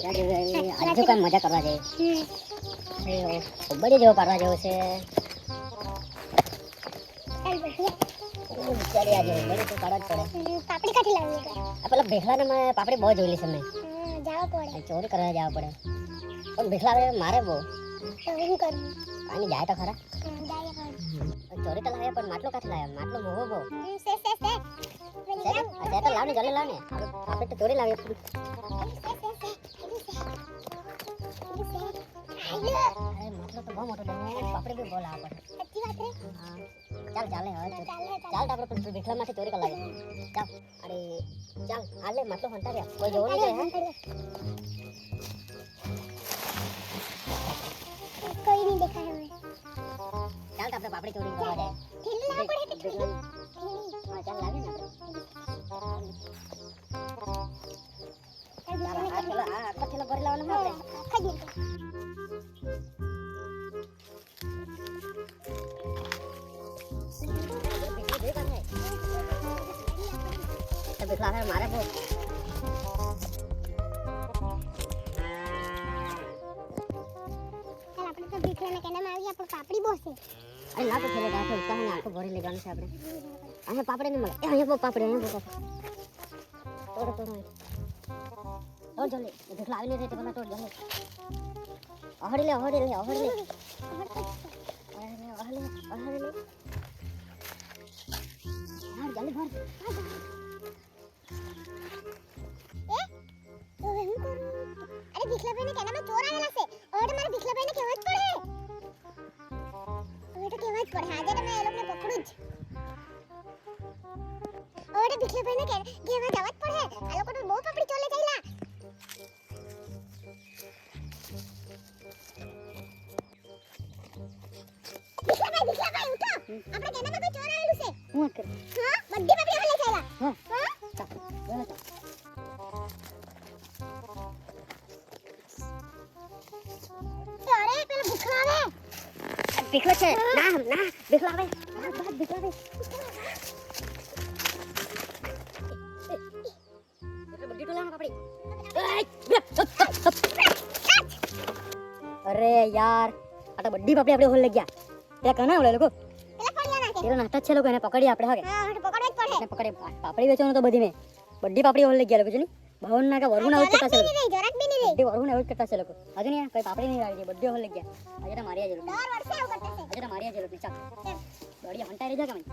આજે કઈ મજા કરવા જાય કબડ્ડી જેવો પાડવા જેવો છે વિચારી આજે બધી તો પાડવા જ પડે પાપડી કાઢી લાવી આ પેલા ભેખલાને મેં પાપડી બહુ જોયેલી છે મેં જવા પડે ચોરી કરવા જવા પડે પણ ભેખલા મારે બહુ તો હું કરું આની જાય તો ખરા જાય ચોરી તો લાવ્યા પણ માટલો કાથી લાવ્યા માટલો મોહો બહુ સે તો લાવને જલ્દી લાવને આપણે તો ચોરી લાવી અરે માટલો તો બહુ મોટો છે પાપડી બી બહુ લાવવા પડે સાચી વાત રે હા ચાલ ચાલે હવે ચાલ આપણે પણ ભેખલામાંથી ચોરી કરી લાવીએ ચાલ અરે ચાલ હાલે માટલો હંટાર્યા કોઈ જોવું નહીં કોઈ નહીં દેખાય હવે ચાલ આપણે પાપડી ચોરી કરવા જાય થેલી લાવવા પડે કે થેલી હા ચાલ લાવીએ ને આપણે આખો થેલો ભરી લાવવાનો આપણે ખાઈ ભેખલા હે મારે બહુ આપણે તો ભીખલાને કેનામાં આવી આપણે પાપડી બોસે અરે ના તો થેલો ગાથો ઉતાને આખો ભરી લેવાનું છે આપણે અહીંયા પાપડી નહીં મળે અહીંયા બહુ પાપડી અહીંયા બહુ તોડો જલ્દી ભેખલા આવીને રહે તો પેલા તોડ જલ્દી અહડી લે યાર જલ્દી ભર હવે હું કરું અરે ભીખલાભાઈને કેનામાં ચોર આવેલા છે હવે મારે ભીખલાભાઈને કહેવા જ પડે હવે તો કહેવા જ પડે આજે તો મેં એ લોકોને પકડું જ હવે તો ભીખલાભાઈને કહેવા જવા જ પડે આ લોકો તો બહુ પાપડી ચોલે જઈલા ભીખલાભાઈ ઉઠો આપણે કેનામાં કોઈ ચોર આવેલું છે હું કર હા બધી પાપડી હવે લઈ જઈલા હા હા ચાલ અરે પેલો ભીખલા આવે ભીખલો છે ના ભીખલા આવે ભીખલા આવે બધી ટોલામાં પાપડી અરે યાર આ તો બધી પાપડી આપણે હોલ લઈ ગયા ત્યાં કના ઓલા લોકો પેલા ફળિયા નાખે પેલો નાસ્તા જ છે લોકો એને પકડી આપણે હવે હા હવે પકડવા જ પડે એને પકડી પાપડી વેચવાનું તો બધી મેં બધી પાપડી હોલ લઈ ગયા લોકો છે ને ભાવન ના કે વરુણ આવું કરતા છે જરાક બી નહીં બધી વરુણ આવું કરતા છે લોકો હજુ નહીં કઈ પાપડી નહીં લાવી બધી હોલ લઈ ગયા આજે તો મારી જ લોકો દર વર્ષે આવું કરતા છે આજે તો મારી જ લોકો ચાલ બડી હંટાઈ રહી જા કે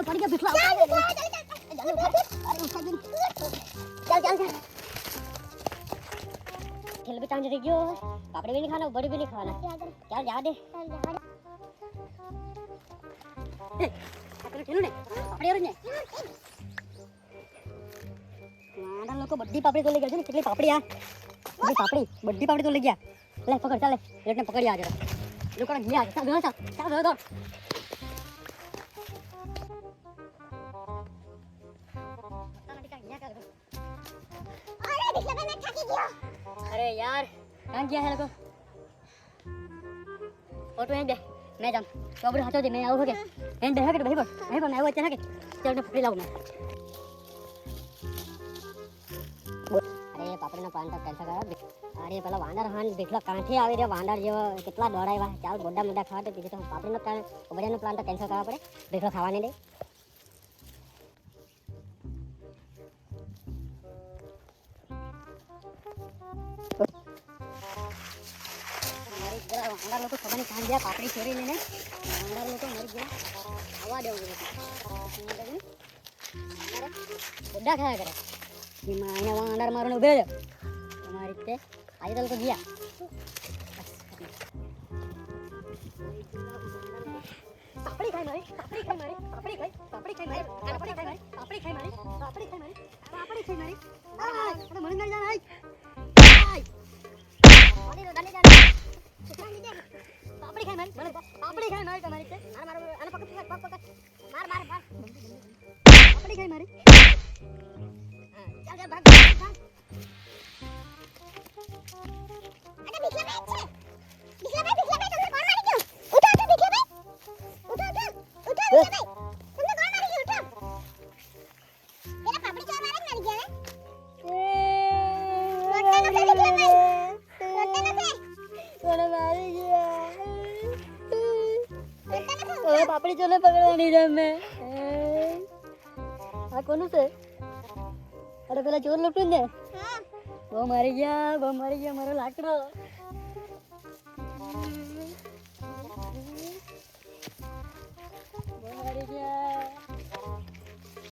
પડી ગયા ભીખલા ચાલ ખેલ भी टांग रही गयो पापड़ी भी नहीं खाना बड़ी भी नहीं खाना चल जा दे ખેલું ને પાપડી ઓર ને નાના લોકો બધી પાપડી તો લઈ ગયા છે ને કેટલી પાપડી આ બધી પાપડી તો લઈ ગયા લે પકડ ચાલે એટલે પકડી આ જરા લોકો ગયા ચાલ દો अरे यार कहाँ गया है लोगो फोटो एंड दे मैं जाऊँ तो अब हाथों दे मैं आऊँ हो गया एंड दे है कि भाई पर मैं आऊँ अच्छा है कि चल मैं पकड़ लाऊँ मैं अरे पापड़ी ना प्लान तक कैंसल करा अरे पहला वांडर हान देख लो कांठे आवे रे वांडर जेवा कितना दौड़ाया चाल गोड्डा मोड्डा खावा तो पीछे तो पापड़ी ना प्लान बढ़िया ना प्लान तक कैंसल करवा पड़े देख लो खावा नहीं दे वांडर लोग खबर नहीं कहाँ गया पापड़ी चोरी लेने वांडर लोग मर गया हवा दे गोड्डा खाया करे मैंने वांडर मारो उभे हमारी ते आज तो गया पापड़ी खाई मारी पापड़ी खाई मारी पापड़ी खाई पापड़ी खाई मारी पापड़ी खाई मारी पापड़ी खाई मारी पापड़ी खाई मारी पापड़ी खाई मारी अरे मन नहीं जाना है पानी रो डाले जा पापड़ी खाई मारी तुम्हारी से मार मार अरे पकड़ मार मार मार पापड़ी खाई मारी चल भाग अरे बिस्ला भाई तुमने कौन मारा હવે પાપડી ચોલે પકડવાની છે મેં આ કોનું છે અરે પેલા ચોર લૂંટું ને હા બહુ મારી ગયા મારો લાકડો બહુ મારી ગયા